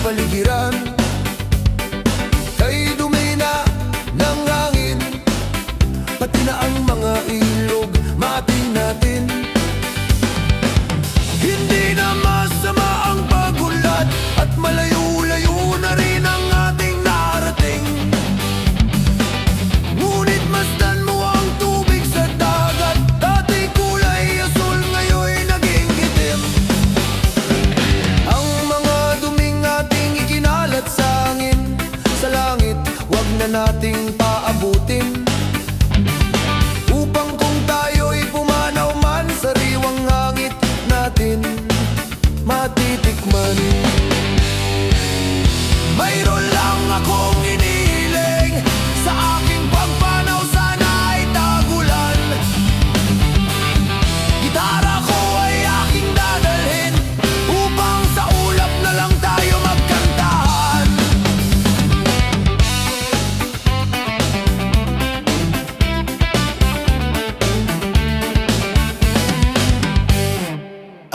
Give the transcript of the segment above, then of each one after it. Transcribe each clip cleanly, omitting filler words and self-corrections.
kapaligiran. Kay dumi na ng hangin, pati na ang mga ilog maating natin. Hindi na masama ang pagunlad at malayo-layo na rin ang ating narating. Ngunit masdan mo ang tubig sa dagat, dating kulay asul ngayon'y naging itim. Ang mga duming ating ikinalat sa hangin, sa langit wag na nating paabutin, upang kung tayo'y pumanaw man sa riwang hangit natin matitikman. Mayroon lang akong inihiling, sa aking pagpanaw sana ay tagulan. Gitara ko ay aking dadalhin, upang sa ulap na lang tayo magkantahan.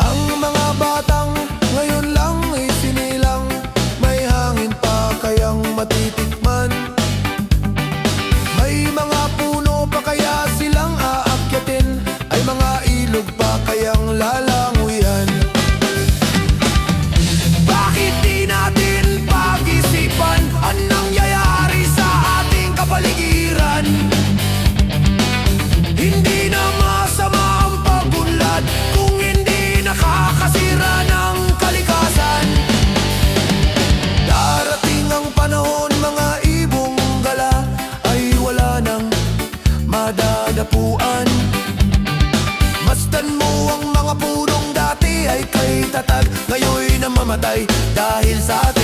Ang mga batang ngayon lang ay sinilang, may hangin pa kayang matitikman. May mga puno pa kaya silang aakyatin, ay mga ilog pa kayang lalanguyan. Bakit di natin pag-isipan ang nangyayari sa ating kapaligiran? Hindi na masama ang pagunlad kung hindi nakakasira ng kalikasan. Darating ang panahon, mga ibong gala ay wala nang madadapuan. Masdan mo ang mga punong dati ay kay tatag, ngayon'y namamatay dahil sa atin.